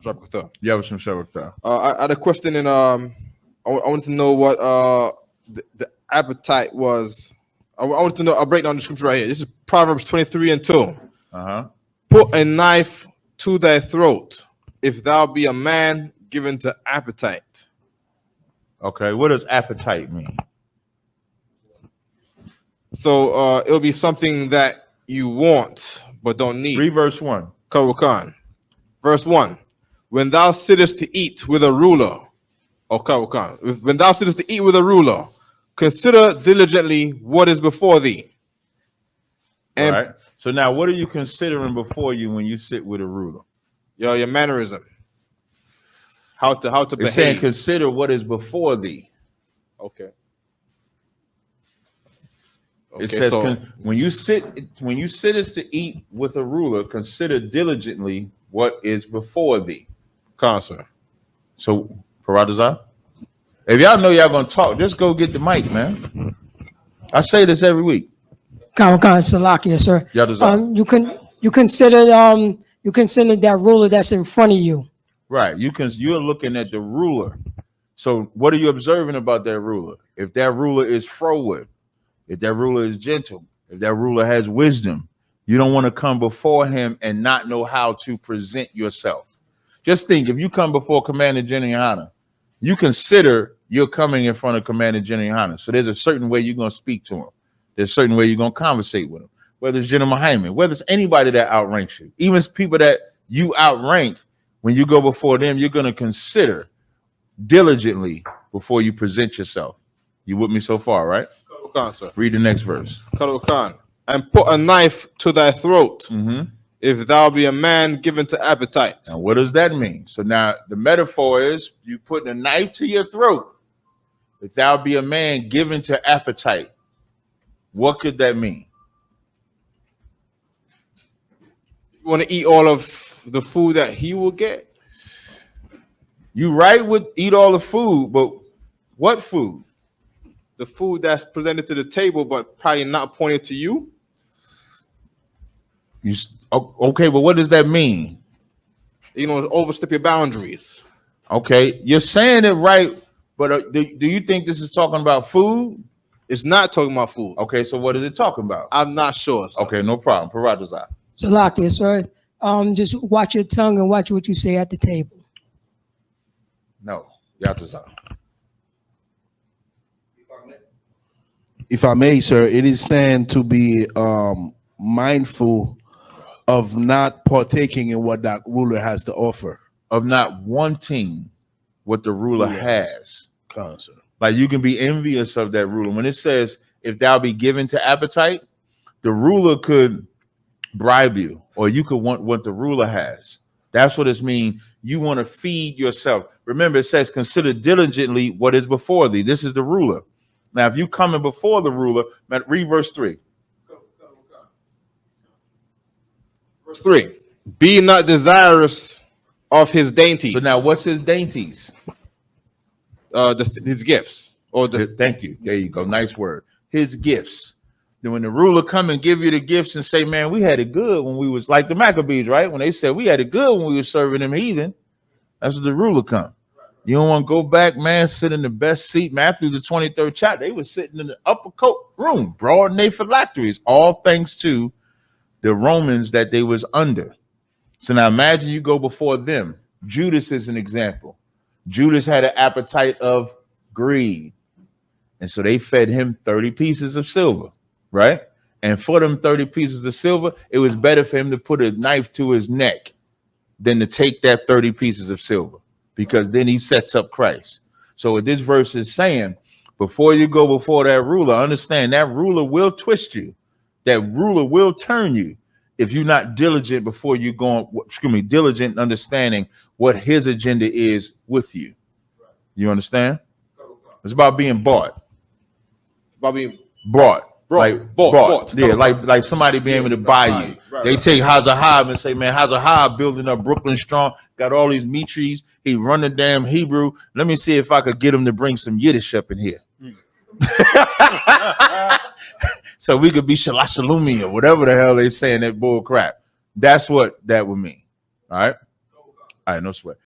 I had a question in I wanted to know what the appetite was. I wanted to know. I'll break down the scripture right here. This is Proverbs 23:2. Put a knife to thy throat, if thou be a man given to appetite. Okay, what does appetite mean? So it'll be something that you want but don't need. Read verse 1. Verse 1. When thou sittest to eat with a ruler, when thou sittest to eat with a ruler, consider diligently what is before thee. And all right. So now what are you considering before you when you sit with a ruler? Your mannerism. How to behave. It's saying consider what is before thee. Okay. It says so, when you sit as to eat with a ruler, consider diligently what is before thee. Concert. So, Paradazar, if y'all know y'all gonna talk, just go get the mic, man. I say this every week. Salakia, sir. You consider that ruler that's in front of you. Right. You're looking at the ruler. So what are you observing about that ruler? If that ruler is froward, if that ruler is gentle, if that ruler has wisdom, you don't want to come before him and not know how to present yourself. Just think, if you come before Commander General YAHANNA, you consider you're coming in front of Commander General YAHANNA. So there's a certain way you're going to speak to him. There's a certain way you're going to conversate with him. Whether it's General Muhammad, whether it's anybody that outranks you, even people that you outrank, when you go before them, you're going to consider diligently before you present yourself. You with me so far, right? Read the next verse. And put a knife to thy throat, if thou be a man given to appetite. Now, what does that mean? So now the metaphor is you putting a knife to your throat, if thou be a man given to appetite. What could that mean? You want to eat all of the food that he will get? You right with eat all the food, but what food? The food that's presented to the table, but probably not pointed to you. Okay, but what does that mean? You know, overstep your boundaries. Okay, you're saying it right, but do you think this is talking about food? It's not talking about food. Okay, so what is it talking about? I'm not sure. Sir. Okay, no problem. Paradazar. Salakia, sir. Just watch your tongue and watch what you say at the table. No, Yatazar. If I may, sir, it is saying to be mindful of not partaking in what that ruler has to offer. Of not wanting what the ruler has. Like you can be envious of that ruler. When it says, if thou be given to appetite, the ruler could bribe you, or you could want what the ruler has. That's what it means. You want to feed yourself. Remember, it says, consider diligently what is before thee. This is the ruler. Now, if you coming before the ruler, read verse 3. Verse 3. Be not desirous of his dainties. So now, what's his dainties? His gifts. Thank you. There you go. Nice word. His gifts. Then when the ruler come and give you the gifts and say, man, we had it good when we was like the Maccabees, right? When they said we had it good when we were serving them heathen. That's what the ruler come. You don't want to go back, man, sit in the best seat. Matthew, the 23rd chapter, they were sitting in the upper coat room, broad and phylacteries, all thanks to the Romans that they was under. So now imagine you go before them. Judas is an example. Judas had an appetite of greed. And so they fed him 30 pieces of silver, right? And for them 30 pieces of silver, it was better for him to put a knife to his neck than to take that 30 pieces of silver, because then he sets up Christ. So what this verse is saying, before you go before that ruler, understand that ruler will twist you. That ruler will turn you if you're not diligent before you go, diligent in understanding what his agenda is with you. You understand? It's about being bought. About being bought. Bought. Yeah, like somebody being able to buy you. They take HACERLO and say, man, HACERLO building up Brooklyn strong, got all these meat trees. He run the damn Hebrew. Let me see if I could get him to bring some Yiddish up in here. So we could be Shalashalumi or whatever the hell they saying, that bull crap. That's what that would mean. All right. All right, no sweat.